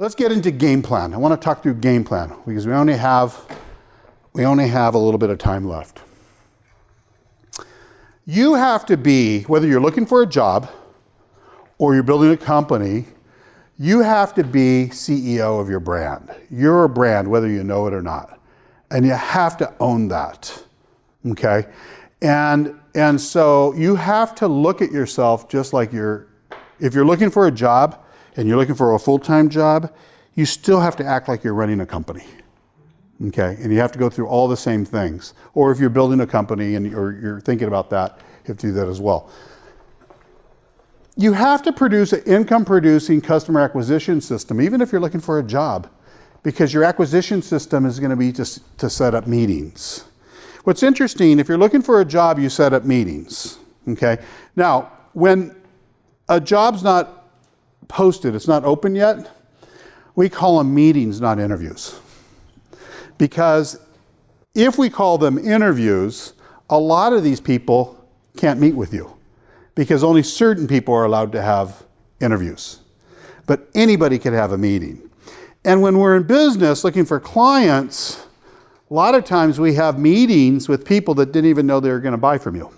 Let's get into game plan. I want to talk through game plan because we only have a little bit of time left. You have to be, whether you're looking for a job or you're building a company, you have to be CEO of your brand. You're a brand, whether you know it or not. And you have to own that, okay? And so you have to look at yourself just like if you're looking for a job and you're looking for a full-time job, you still have to act like you're running a company, okay? And you have to go through all the same things. Or if you're building a company or you're thinking about that, you have to do that as well. You have to produce an income-producing customer acquisition system, even if you're looking for a job, because your acquisition system is going to be to set up meetings. What's interesting, if you're looking for a job, you set up meetings, okay? Now, when a job's not posted, it's not open yet, we call them meetings, not interviews. Because if we call them interviews, a lot of these people can't meet with you because only certain people are allowed to have interviews. But anybody can have a meeting. And when we're in business looking for clients, a lot of times we have meetings with people that didn't even know they were going to buy from you.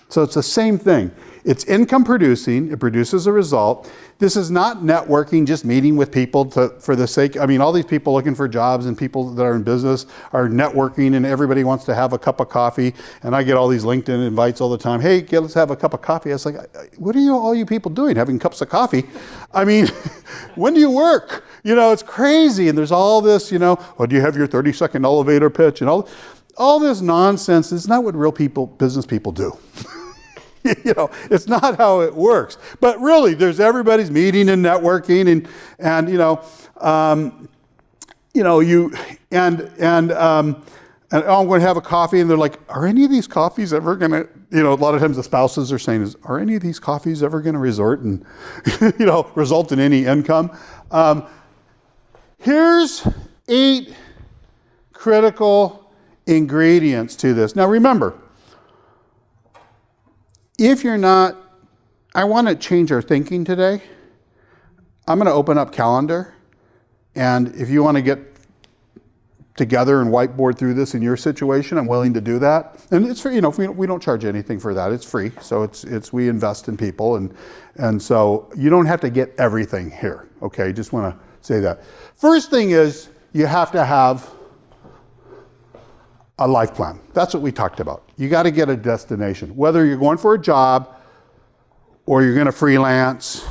So it's the same thing. It's income producing, it produces a result. This is not networking, just meeting with people for the sake, I mean, all these people looking for jobs and people that are in business are networking and everybody wants to have a cup of coffee. And I get all these LinkedIn invites all the time. Hey, let's have a cup of coffee. I was like, what are all you people doing, having cups of coffee? I mean, when do you work? You know, it's crazy. And there's all this, you know, oh, do you have your 30-second elevator pitch? And all this nonsense. It's not what real people, business people do. You know, it's not how it works. But really, there's everybody's meeting and networking, and I'm going to have a coffee, and they're like, are any of these coffees ever going to, you know, a lot of times the spouses are saying, are any of these coffees ever going to resort and, you know, result in any income? Here's 8 critical ingredients to this. Now remember, if you're not, I want to change our thinking today. I'm going to open up calendar, and if you want to get together and whiteboard through this in your situation, I'm willing to do that. And it's free, you know, we don't charge anything for that. It's free. So it's we invest in people, and so you don't have to get everything here. Okay, just want to say that. First thing is you have to have a life plan. That's what we talked about. You got to get a destination. Whether you're going for a job, or you're going to freelance,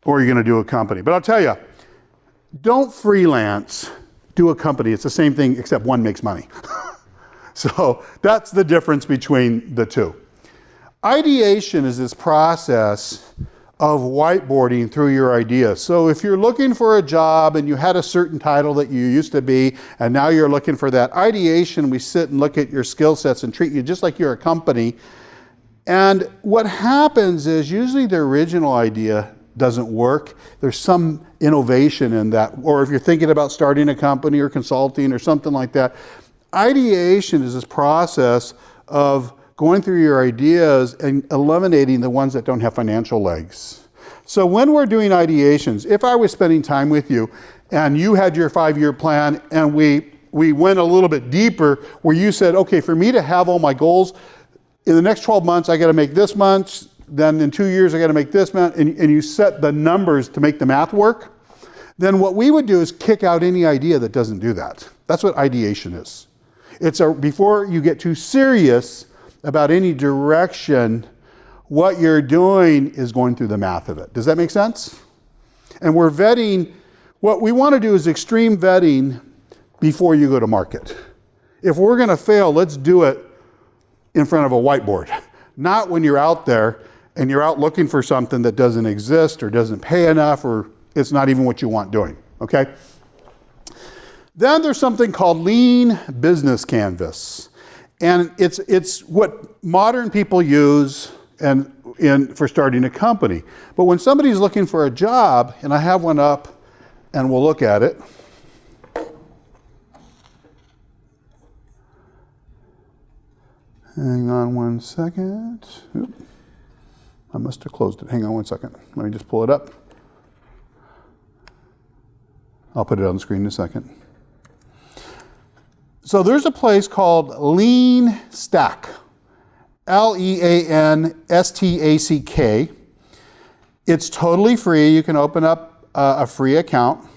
or you're going to do a company. But I'll tell you, don't freelance, do a company. It's the same thing, except one makes money. So that's the difference between the two. Ideation is this process of whiteboarding through your ideas. So if you're looking for a job and you had a certain title that you used to be, and now you're looking for that, ideation, we sit and look at your skill sets and treat you just like you're a company. And what happens is usually the original idea doesn't work. There's some innovation in that. Or if you're thinking about starting a company or consulting or something like that, ideation is this process of going through your ideas and eliminating the ones that don't have financial legs. So when we're doing ideations, if I was spending time with you and you had your 5-year plan and we went a little bit deeper where you said, okay, for me to have all my goals, in the next 12 months, I got to make this much, then in 2 years, I got to make this much, and you set the numbers to make the math work, then what we would do is kick out any idea that doesn't do that. That's what ideation is. It's before you get too serious about any direction, what you're doing is going through the math of it. Does that make sense? And we're vetting, what we want to do is extreme vetting before you go to market. If we're going to fail, let's do it in front of a whiteboard. Not when you're out there and you're out looking for something that doesn't exist or doesn't pay enough or it's not even what you want doing, okay? Then there's something called lean business canvas. And it's what modern people use for starting a company. But when somebody's looking for a job, and I have one up, and we'll look at it. Hang on one second. Oop. I must have closed it. Hang on one second. Let me just pull it up. I'll put it on the screen in a second. So there's a place called Unstuck, Leanstack. It's totally free. You can open up a free account.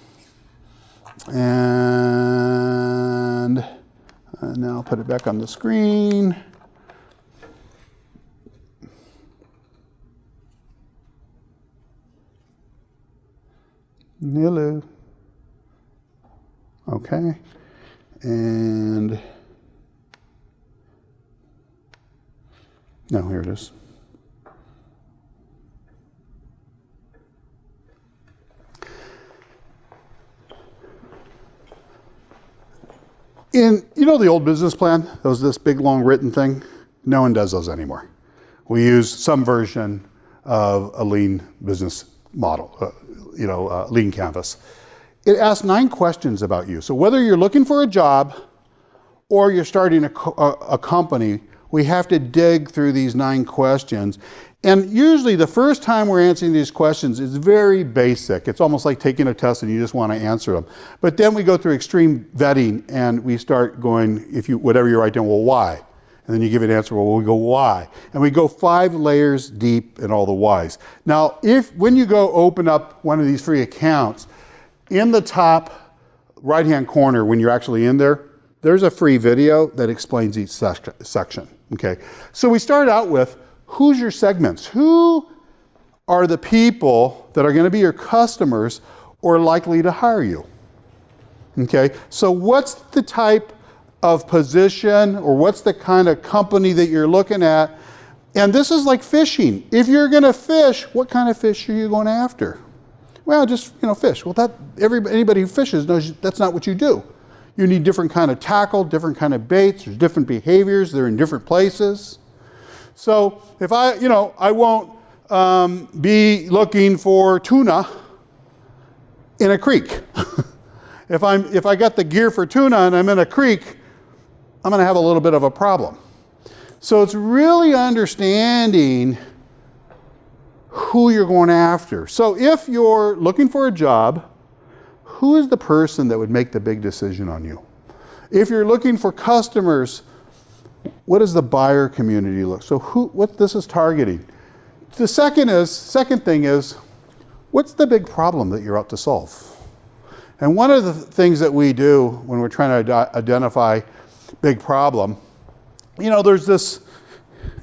And now I'll put it back on the screen. Hello. Okay. And no, here it is. You know the old business plan? This big long written thing? No one does those anymore. We use some version of a lean business model, lean canvas. It asks 9 questions about you. So whether you're looking for a job or you're starting a company, we have to dig through these 9 questions. And usually the first time we're answering these questions is very basic. It's almost like taking a test and you just want to answer them. But then we go through extreme vetting and we start going, whatever you write down, well, why? And then you give an answer, well, we go, why? And we go 5 layers deep in all the whys. Now, when you go open up one of these free accounts, in the top right-hand corner, when you're actually in there, there's a free video that explains each section, okay? So we start out with, who's your segments? Who are the people that are gonna be your customers or likely to hire you? Okay, so what's the type of position or what's the kind of company that you're looking at? And this is like fishing. If you're gonna fish, what kind of fish are you going after? Well, just, fish. Well, anybody who fishes knows that's not what you do. You need different kind of tackle, different kind of baits, there's different behaviors, they're in different places. So if I won't be looking for tuna in a creek. If I got the gear for tuna and I'm in a creek, I'm gonna have a little bit of a problem. So it's really understanding who you're going after. So if you're looking for a job, who is the person that would make the big decision on you? If you're looking for customers, what does the buyer community look? So what this is targeting. The second thing is, what's the big problem that you're out to solve? And one of the things that we do when we're trying to identify big problem, there's this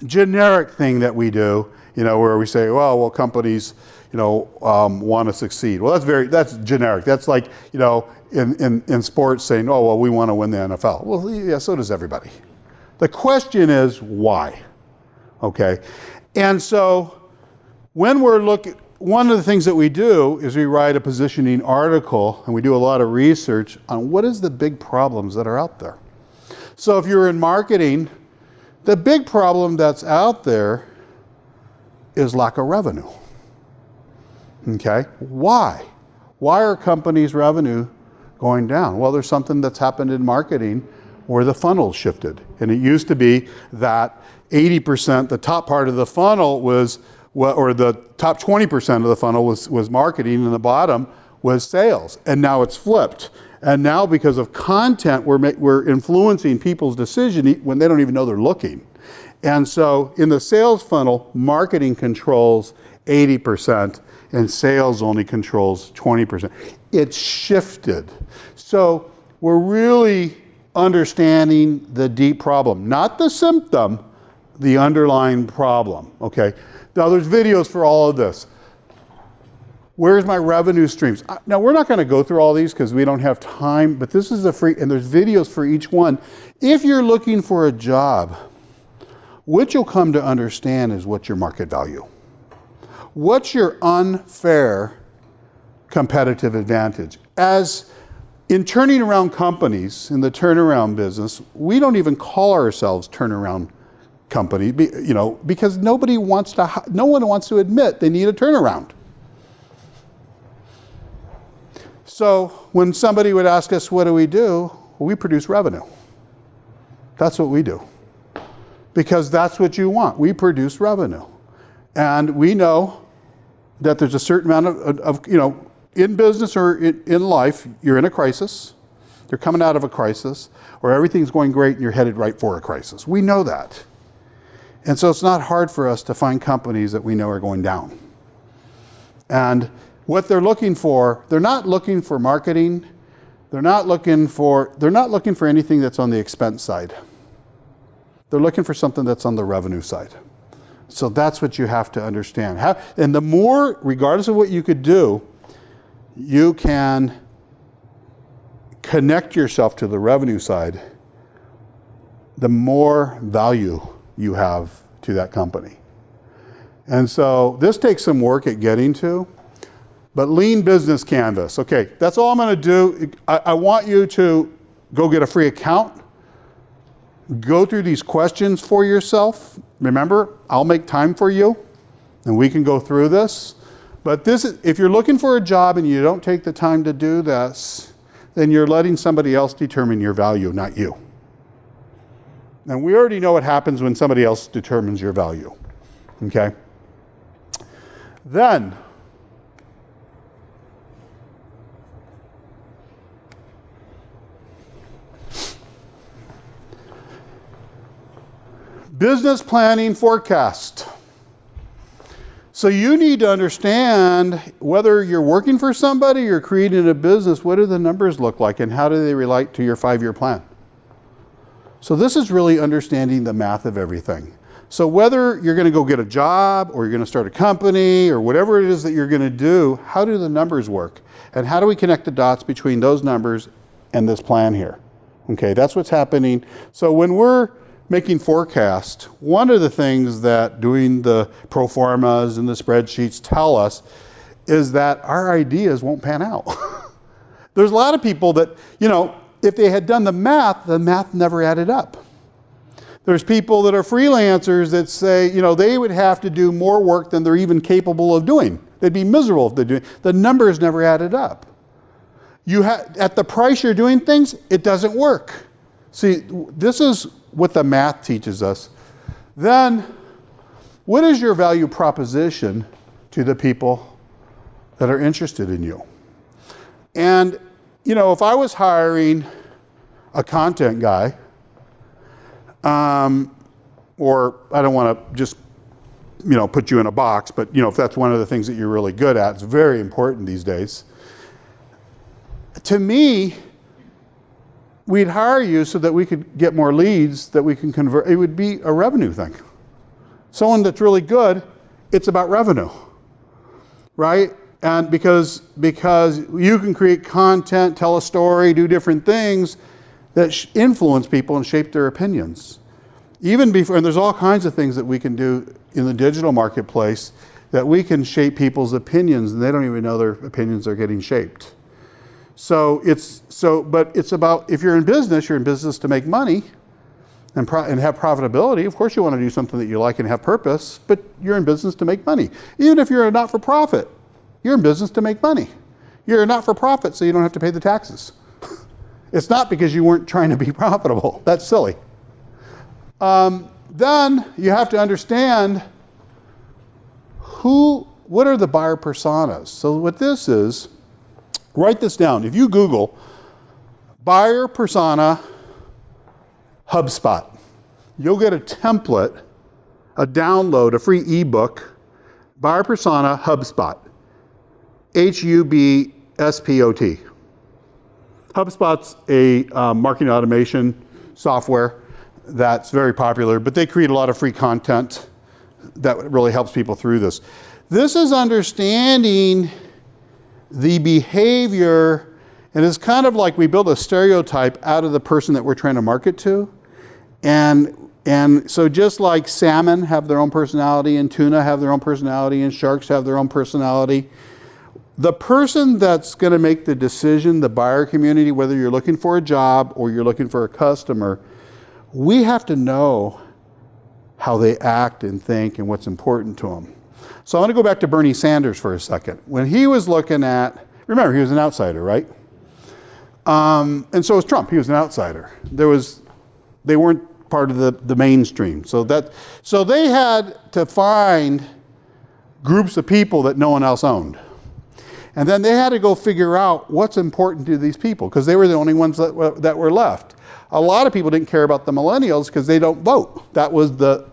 generic thing that we do, where we say, well, companies, want to succeed. Well, that's generic. That's like, in sports saying, oh, well, we want to win the NFL. Well, yeah, so does everybody. The question is why, okay? And so when we're one of the things that we do is we write a positioning article and we do a lot of research on what is the big problems that are out there. So if you're in marketing, the big problem that's out there is lack of revenue, okay? Why? Why are companies' revenue going down? Well, there's something that's happened in marketing where the funnel shifted. And it used to be that 80%, the top part of the funnel or the top 20% of the funnel was marketing and the bottom was sales. And now it's flipped. And now because of content, we're influencing people's decision when they don't even know they're looking. And so in the sales funnel, marketing controls 80% and sales only controls 20%. It's shifted. So we're really understanding the deep problem, not the symptom, the underlying problem, okay? Now there's videos for all of this. Where's my revenue streams? Now we're not gonna go through all these because we don't have time, but this is and there's videos for each one. If you're looking for a job, what you'll come to understand is what's your market value. What's your unfair competitive advantage? As in turning around companies, in the turnaround business, we don't even call ourselves turnaround company, because no one wants to admit they need a turnaround. So when somebody would ask us, what do? Well, we produce revenue. That's what we do. Because that's what you want. We produce revenue. And we know that there's a certain amount of in business or in life, you're in a crisis, you're coming out of a crisis, or everything's going great and you're headed right for a crisis. We know that. And so it's not hard for us to find companies that we know are going down. And what they're looking for, they're not looking for marketing, they're not looking for anything that's on the expense side. They're looking for something that's on the revenue side. So that's what you have to understand. And the more, regardless of what you could do, you can connect yourself to the revenue side, the more value you have to that company. And so this takes some work at getting to, but lean business canvas. Okay, that's all I'm going to do. I want you to go get a free account. Go through these questions for yourself. Remember, I'll make time for you and we can go through this. But this is, if you're looking for a job and you don't take the time to do this, then you're letting somebody else determine your value, not you. And we already know what happens when somebody else determines your value. Okay? Then, business planning forecast. So you need to understand whether you're working for somebody or creating a business, what do the numbers look like and how do they relate to your 5-year plan? So this is really understanding the math of everything. So whether you're going to go get a job or you're going to start a company or whatever it is that you're going to do, how do the numbers work? And how do we connect the dots between those numbers and this plan here? Okay, that's what's happening. So when we're making forecasts, one of the things that doing the pro formas and the spreadsheets tell us is that our ideas won't pan out. There's a lot of people that, if they had done the math never added up. There's people that are freelancers that say, they would have to do more work than they're even capable of doing. They'd be miserable if they're doing. The numbers never added up. At the price you're doing things, it doesn't work. See, this is what the math teaches us. Then, what is your value proposition to the people that are interested in you? And, if I was hiring a content guy, or I don't want to just, put you in a box, but, if that's one of the things that you're really good at, it's very important these days. To me, we'd hire you so that we could get more leads that we can convert. It would be a revenue thing. Someone that's really good, it's about revenue, right? And because you can create content, tell a story, do different things that influence people and shape their opinions. Even before, and there's all kinds of things that we can do in the digital marketplace that we can shape people's opinions and they don't even know their opinions are getting shaped. But it's about, if you're in business to make money and have profitability. Of course you want to do something that you like and have purpose, but you're in business to make money. Even if you're a not-for-profit, you're in business to make money. You're a not-for-profit so you don't have to pay the taxes. It's not because you weren't trying to be profitable. That's silly. Then you have to understand what are the buyer personas. So what this is, write this down. If you Google buyer persona HubSpot, you'll get a template, a download, a free ebook, buyer persona HubSpot. HubSpot. HubSpot's a marketing automation software that's very popular, but they create a lot of free content that really helps people through this. This is understanding the behavior, and it's kind of like we build a stereotype out of the person that we're trying to market to. And so just like salmon have their own personality, and tuna have their own personality, and sharks have their own personality, the person that's going to make the decision, the buyer community, whether you're looking for a job or you're looking for a customer, we have to know how they act and think and what's important to them. So I want to go back to Bernie Sanders for a second. When he was looking at, remember, he was an outsider, right? And so was Trump. He was an outsider. They weren't part of the mainstream. So they had to find groups of people that no one else owned. And then they had to go figure out what's important to these people, because they were the only ones that were left. A lot of people didn't care about the millennials because they don't vote. That was the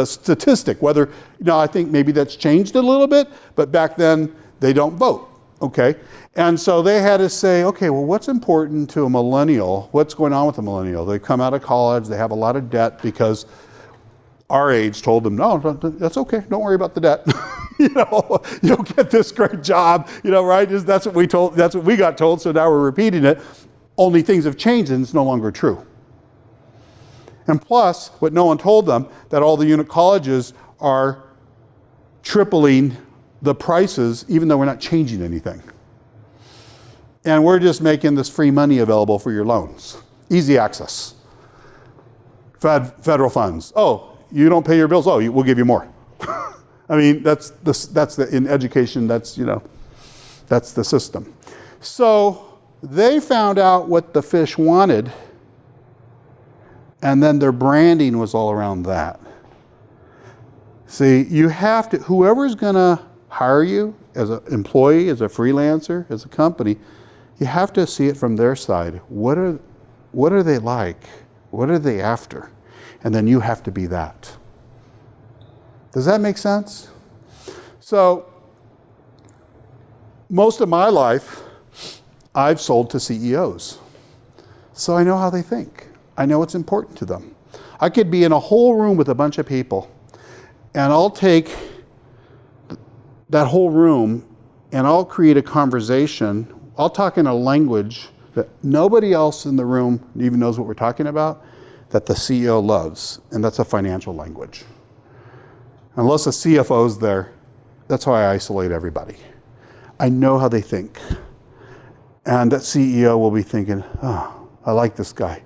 statistic. Whether, I think maybe that's changed a little bit, but back then they don't vote, okay? And so they had to say, okay, well, what's important to a millennial? What's going on with a millennial? They come out of college, they have a lot of debt because our age told them, no, that's okay, don't worry about the debt. You'll get this great job, right? That's what we got told, so now we're repeating it. Only things have changed and it's no longer true. And plus, what no one told them, that all the unit colleges are tripling the prices even though we're not changing anything. And we're just making this free money available for your loans. Easy access. Federal funds. Oh, you don't pay your bills? Oh, we'll give you more. I mean, in education, that's the system. So they found out what the fish wanted, and then their branding was all around that. See, you have to, whoever's going to hire you as an employee, as a freelancer, as a company, you have to see it from their side. What are they like? What are they after? And then you have to be that. Does that make sense? So, most of my life, I've sold to CEOs. So I know how they think. I know what's important to them. I could be in a whole room with a bunch of people, and I'll take that whole room and I'll create a conversation. I'll talk in a language that nobody else in the room even knows what we're talking about, that the CEO loves, and that's a financial language. Unless a CFO's there, that's how I isolate everybody. I know how they think. And that CEO will be thinking, oh, I like this guy.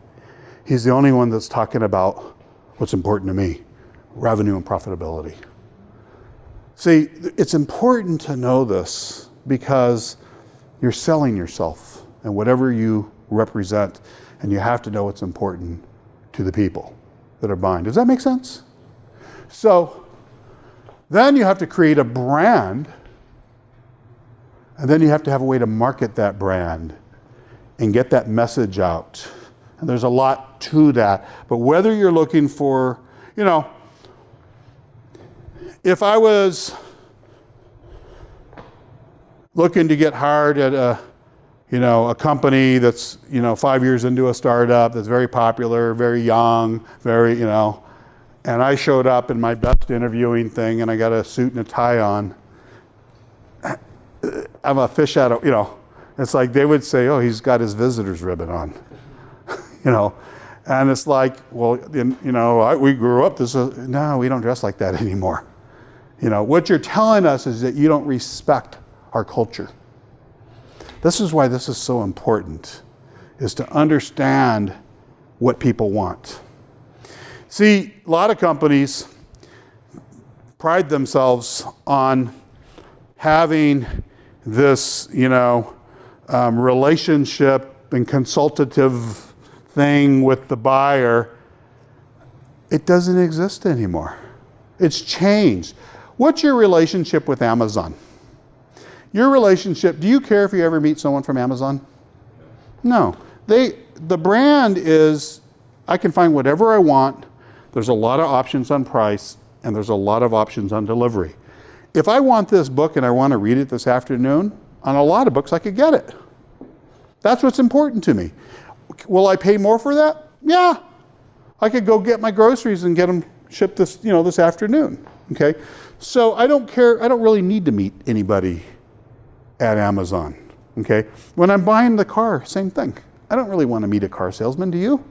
He's the only one that's talking about what's important to me, revenue and profitability. See, it's important to know this because you're selling yourself and whatever you represent, and you have to know what's important to the people that are buying. Does that make sense? So then you have to create a brand, and then you have to have a way to market that brand and get that message out. And there's a lot to that. But whether you're looking for, if I was looking to get hired at a company that's, 5 years into a startup that's very popular, very young, very, and I showed up in my best interviewing thing and I got a suit and a tie on, I'm a fish out of, it's like they would say, oh, he's got his visitor's ribbon on, and it's like, well, we grew up, no, we don't dress like that anymore. What you're telling us is that you don't respect our culture. This is why this is so important, is to understand what people want. See, a lot of companies pride themselves on having this, relationship and consultative thing with the buyer. It doesn't exist anymore. It's changed. What's your relationship with Amazon? Your relationship, do you care if you ever meet someone from Amazon? No. The brand is, I can find whatever I want. There's a lot of options on price, and there's a lot of options on delivery. If I want this book and I want to read it this afternoon, on a lot of books I could get it. That's what's important to me. Will I pay more for that? Yeah. I could go get my groceries and get them shipped this afternoon. Okay? So I don't care, I don't really need to meet anybody at Amazon. Okay? When I'm buying the car, same thing. I don't really want to meet a car salesman, do you?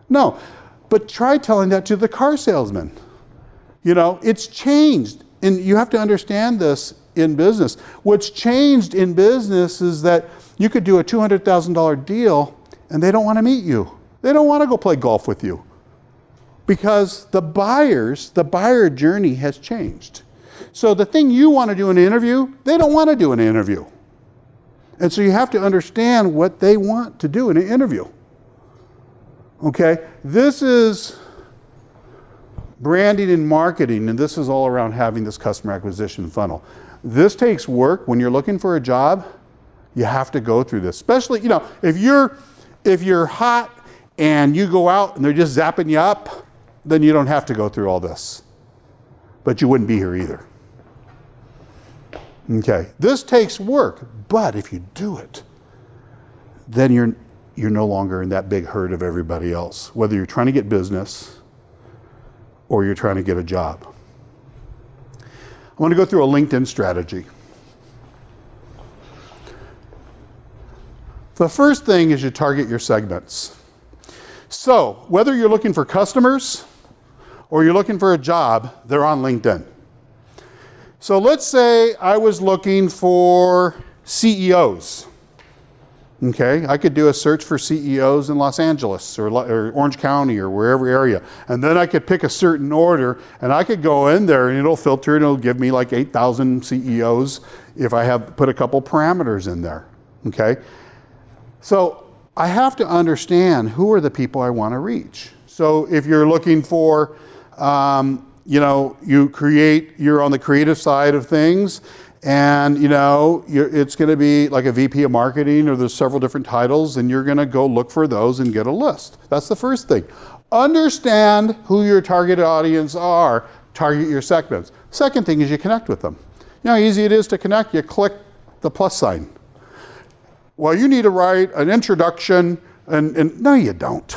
No. But try telling that to the car salesman. It's changed. And you have to understand this in business. What's changed in business is that you could do a $200,000 deal and they don't want to meet you. They don't want to go play golf with you. Because the buyer journey has changed. So the thing you want to do in an interview, they don't want to do in an interview. And so you have to understand what they want to do in an interview. Okay? This is branding and marketing, and this is all around having this customer acquisition funnel. This takes work. When you're looking for a job, you have to go through this. Especially, if you're hot and you go out and they're just zapping you up, then you don't have to go through all this. But you wouldn't be here either. Okay, this takes work, but if you do it, then you're no longer in that big herd of everybody else, whether you're trying to get business or you're trying to get a job. I want to go through a LinkedIn strategy. The first thing is you target your segments. So whether you're looking for customers or you're looking for a job, they're on LinkedIn. So let's say I was looking for CEOs. Okay, I could do a search for CEOs in Los Angeles or Orange County or wherever area. And then I could pick a certain order and I could go in there and it'll filter and it'll give me like 8,000 CEOs if I have put a couple parameters in there. Okay, so I have to understand who are the people I want to reach. So if you're looking for, you're on the creative side of things, and it's going to be like a VP of marketing, or there's several different titles, and you're going to go look for those and get a list. That's the first thing. Understand who your target audience are, target your segments. Second thing is you connect with them. You know how easy it is to connect? You click the plus sign. Well, you need to write an introduction, and no, you don't.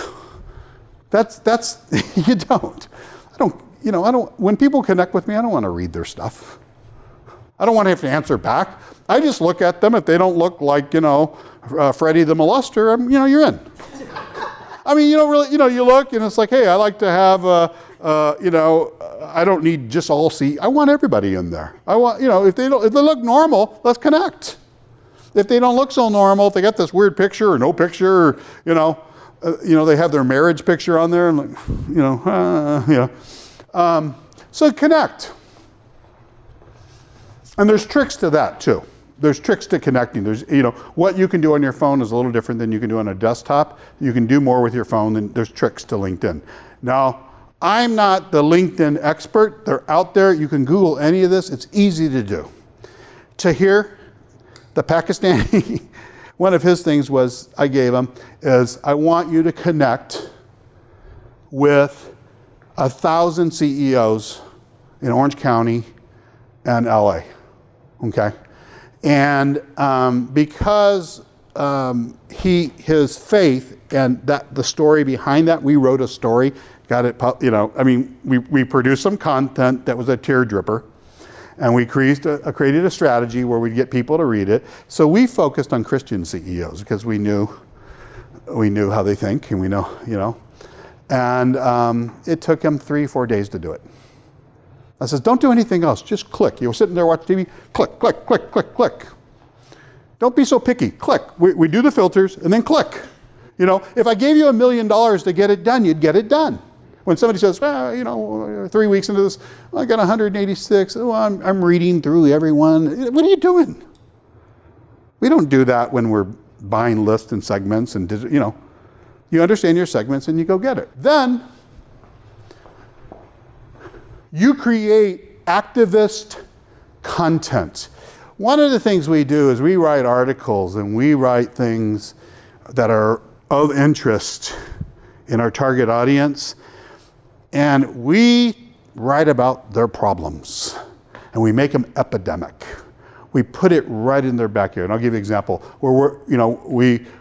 That's you don't. I don't, when people connect with me, I don't want to read their stuff. I don't want to have to answer back. I just look at them. If they don't look like, Freddie the molester, you're in. I mean, you look and it's like, hey, I like to have, I don't need just all I want everybody in there. I want, if they look normal, let's connect. If they don't look so normal, if they got this weird picture or no picture, or, they have their marriage picture on there, and so connect. And there's tricks to that too. There's tricks to connecting. There's, what you can do on your phone is a little different than you can do on a desktop. You can do more with your phone, and there's tricks to LinkedIn. Now, I'm not the LinkedIn expert. They're out there. You can Google any of this. It's easy to do. Tahir, the Pakistani, one of his things I gave him, is I want you to connect with 1,000 CEOs in Orange County and LA. Okay, and because his faith and the story behind that, we wrote a story, got it. We produced some content that was a teardripper, and we created a strategy where we'd get people to read it. So we focused on Christian CEOs because we knew how they think, and we know, and it took him 3-4 days to do it. I says, don't do anything else, just click. You're sitting there watching TV, click, click, click, click, click. Don't be so picky, click. We do the filters and then click. If I gave you $1 million to get it done, you'd get it done. When somebody says, 3 weeks into this, I got 186, I'm reading through everyone. What are you doing? We don't do that when we're buying lists and segments and, you understand your segments and you go get it. Then, you create activist content. One of the things we do is we write articles and we write things that are of interest in our target audience, and we write about their problems and we make them epidemic. We put it right in their backyard. And I'll give you an example. We're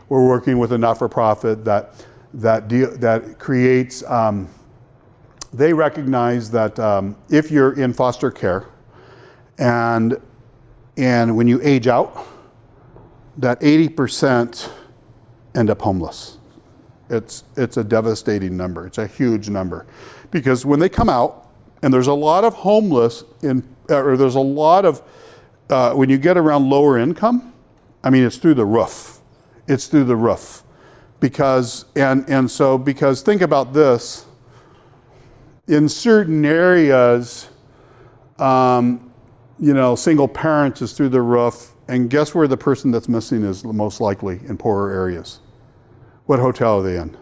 working with a not-for-profit that creates. They recognize that if you're in foster care and when you age out, that 80% end up homeless. It's a devastating number. It's a huge number. Because when they come out, and there's a lot of homeless, there's a lot of, when you get around lower income, it's through the roof. It's through the roof. Because think about this, in certain areas, single parents is through the roof, and guess where the person that's missing is most likely? In poorer areas. What hotel are they in?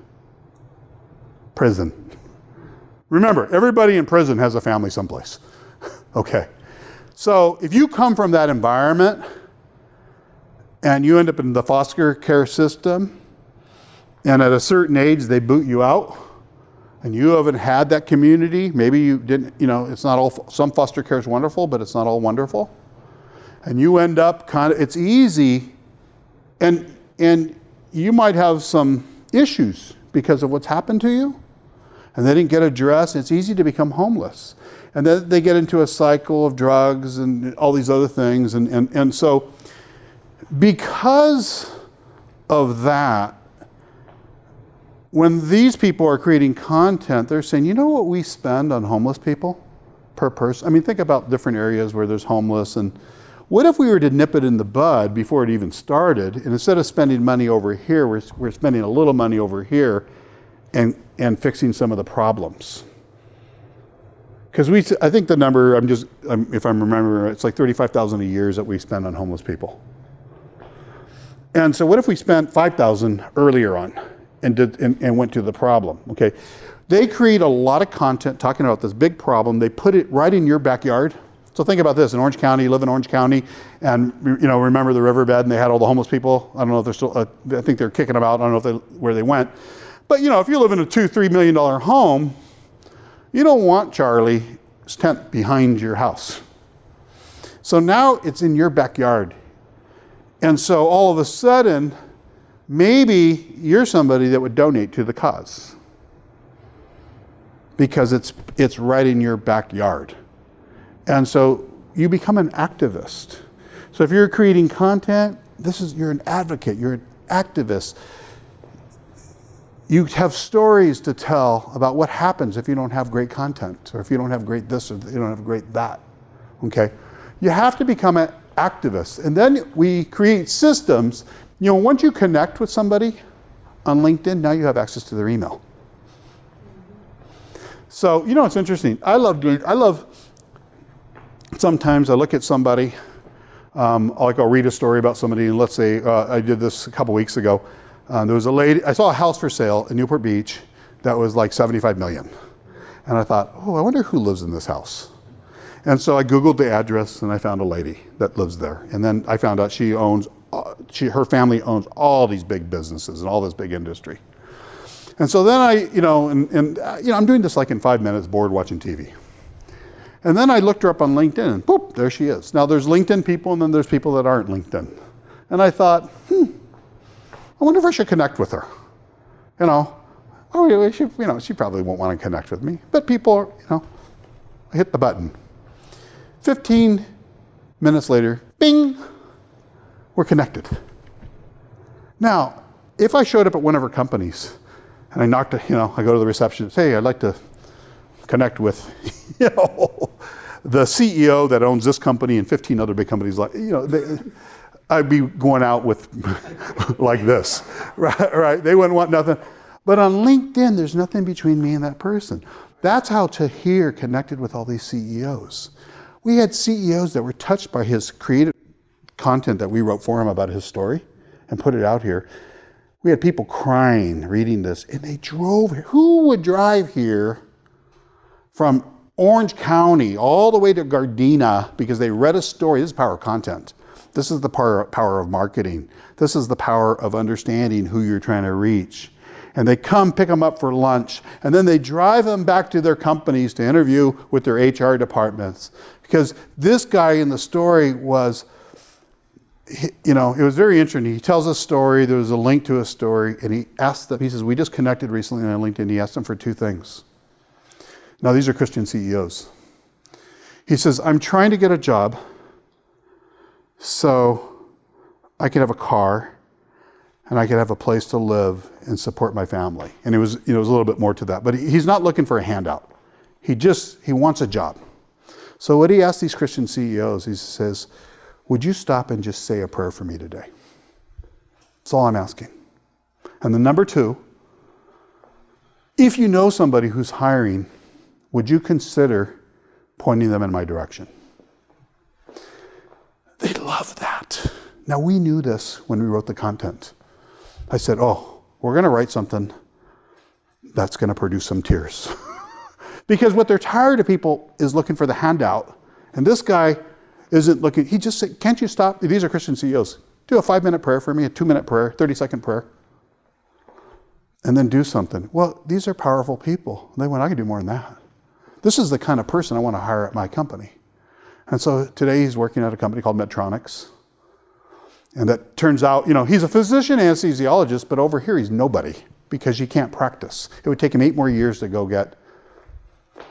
Prison. Remember, everybody in prison has a family someplace. Okay. So if you come from that environment and you end up in the foster care system, and at a certain age they boot you out, and you haven't had that community, maybe you didn't, it's not all, some foster care is wonderful, but it's not all wonderful. And you end up it's easy, and you might have some issues because of what's happened to you, and they didn't get addressed. It's easy to become homeless. And then they get into a cycle of drugs and all these other things. And so because of that, when these people are creating content, they're saying, you know what we spend on homeless people per person? I mean, think about different areas where there's homeless, and what if we were to nip it in the bud before it even started, and instead of spending money over here, we're spending a little money over here and fixing some of the problems? Because I think the number, if I'm remembering, it's like $35,000 a year that we spend on homeless people. And so what if we spent $5,000 earlier on and went to the problem? Okay, they create a lot of content talking about this big problem. They put it right in your backyard. So think about this: in Orange County, you live in Orange County, and remember the riverbed, and they had all the homeless people. I don't know if they're still. I think they're kicking them out. I don't know where they went. But if you live in a $2-3 million home, you don't want Charlie's tent behind your house. So now it's in your backyard, and so all of a sudden, maybe you're somebody that would donate to the cause because it's right in your backyard. And so you become an activist. So if you're creating content, you're an advocate, you're an activist. You have stories to tell about what happens if you don't have great content, or if you don't have great this, or you don't have great that, okay? You have to become an activist. And then we create systems. Once you connect with somebody on LinkedIn, now you have access to their email. So, it's interesting. Sometimes I look at somebody, I'll read a story about somebody, and let's say I did this a couple weeks ago. There was a lady, I saw a house for sale in Newport Beach that was like $75 million. And I thought, I wonder who lives in this house. And so I Googled the address, and I found a lady that lives there. And then I found out her family owns all these big businesses and all this big industry. And so then I'm doing this like in 5 minutes, bored watching TV. And then I looked her up on LinkedIn, and boop, there she is. Now there's LinkedIn people, and then there's people that aren't LinkedIn. And I thought, I wonder if I should connect with her. She probably won't want to connect with me. But people, I hit the button. 15 minutes later, bing, we're connected. Now, if I showed up at one of her companies, and I knocked, I go to the receptionist, hey, I'd like to connect with, the CEO that owns this company and 15 other big companies, I'd be going out with like this, right? They wouldn't want nothing. But on LinkedIn, there's nothing between me and that person. That's how Tahir connected with all these CEOs. We had CEOs that were touched by his creative content that we wrote for him about his story and put it out here. We had people crying reading this, and they drove here. Who would drive here from Orange County all the way to Gardena because they read a story? This is power of content. This is the power of marketing. This is the power of understanding who you're trying to reach. And they come pick them up for lunch, and then they drive them back to their companies to interview with their HR departments. Because this guy in the story was, it was very interesting. He tells a story, there was a link to a story, and he asked them, he says, we just connected recently on LinkedIn. He asked them for 2 things. Now, these are Christian CEOs. He says, I'm trying to get a job so I could have a car and I could have a place to live and support my family. And it was a little bit more to that. But he's not looking for a handout. He wants a job. So what he asked these Christian CEOs, he says, would you stop and just say a prayer for me today? That's all I'm asking. And then number 2, if you know somebody who's hiring, would you consider pointing them in my direction? They love that. Now, we knew this when we wrote the content. I said, we're going to write something that's going to produce some tears. Because what they're tired of people is looking for the handout. And this guy isn't looking, he just said, can't you stop? These are Christian CEOs. Do a 5-minute prayer for me, a 2-minute prayer, 30-second prayer, and then do something. Well, these are powerful people. They went, I can do more than that. This is the kind of person I want to hire at my company. And so today he's working at a company called Medtronics. And that turns out, he's a physician anesthesiologist, but over here he's nobody because he can't practice. It would take him 8 more years to go get,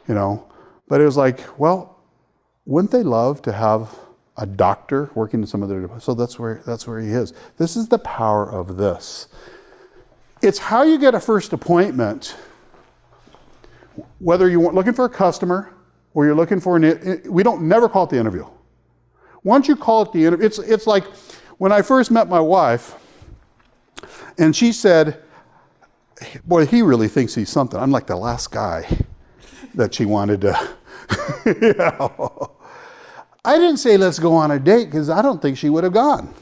But it was like, well, wouldn't they love to have a doctor working in some of their... So that's where he is. This is the power of this. It's how you get a first appointment, whether you're looking for a customer or you're looking for we don't never call it the interview. Once you call it the interview, it's like when I first met my wife, and she said, boy, he really thinks he's something. I'm like the last guy that she wanted to, I didn't say let's go on a date because I don't think she would have gone.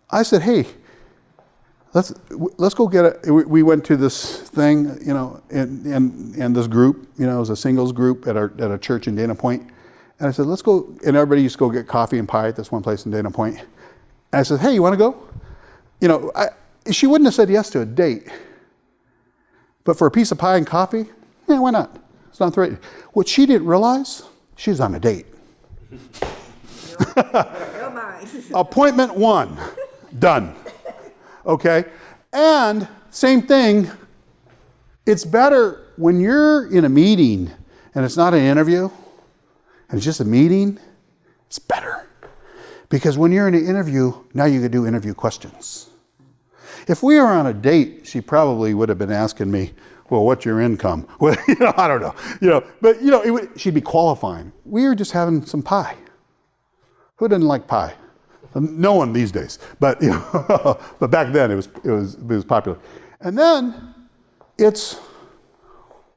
I said, hey, let's go get we went to this thing, and this group, it was a singles group at a church in Dana Point. And I said, let's go, and everybody used to go get coffee and pie at this one place in Dana Point. And I said, hey, you want to go? She wouldn't have said yes to a date. But for a piece of pie and coffee, yeah, why not? It's not threatening. What she didn't realize, she's on a date. Appointment 1, done. Okay? And same thing, it's better when you're in a meeting and it's not an interview and it's just a meeting, it's better. Because when you're in an interview, now you can do interview questions. If we were on a date, she probably would have been asking me, well, what's your income? Well, I don't know. But she'd be qualifying. We were just having some pie. Who doesn't like pie? No one these days, but but back then it was popular. And then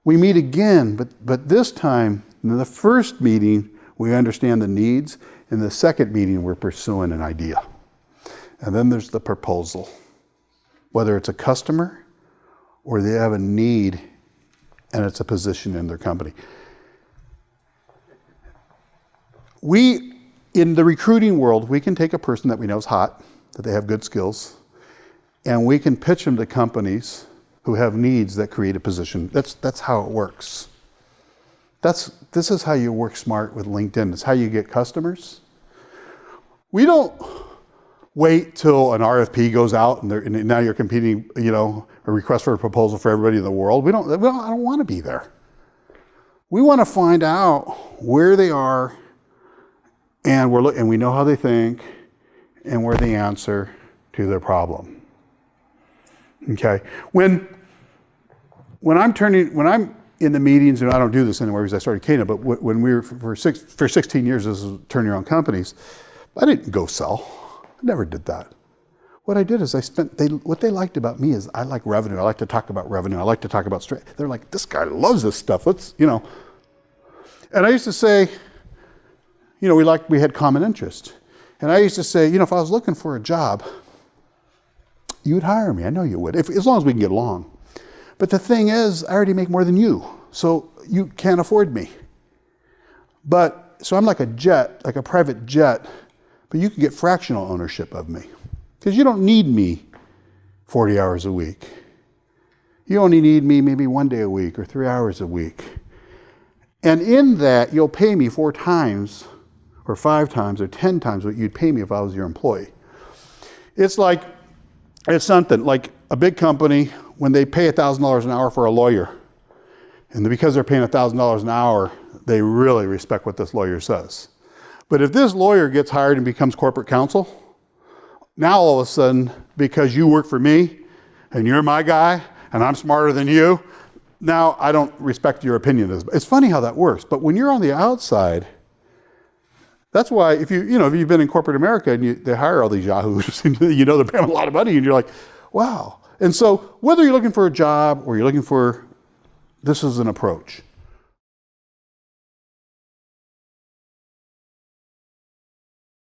we meet again, but this time in the first meeting we understand the needs. In the second meeting we're pursuing an idea, and then there's the proposal. Whether it's a customer or they have a need and it's a position in their company. In the recruiting world, we can take a person that we know is hot, that they have good skills, and we can pitch them to companies who have needs that create a position. That's how it works. This is how you work smart with LinkedIn. It's how you get customers. We don't wait till an RFP goes out and now you're competing, a request for a proposal for everybody in the world. I don't want to be there. We want to find out where they are, and we know how they think, and we're the answer to their problem. Okay? When I'm in the meetings, and I don't do this anymore because I started Cana, but when we were for 16 years as turn your own companies, I didn't go sell. I never did that. What I did is what they liked about me is I like revenue. I like to talk about revenue. I like to talk about strategy. They're like, this guy loves this stuff. And I used to say, we had common interest. And I used to say, if I was looking for a job, you would hire me. I know you would, as long as we can get along. But the thing is, I already make more than you, so you can't afford me. So I'm like a jet, like a private jet, but you can get fractional ownership of me. Because you don't need me 40 hours a week. You only need me maybe 1 day a week or 3 hours a week. And in that, you'll pay me 4 times or 5 times or 10 times what you'd pay me if I was your employee. It's something like a big company, when they pay $1,000 an hour for a lawyer, and because they're paying $1,000 an hour, they really respect what this lawyer says. But if this lawyer gets hired and becomes corporate counsel, now all of a sudden, because you work for me, and you're my guy, and I'm smarter than you, now I don't respect your opinion. It's funny how that works. But when you're on the outside, that's why if you've been in corporate America and they hire all these yahoos, and they're paying a lot of money, and you're like, wow. And so whether you're looking for a job or you're looking for, this is an approach.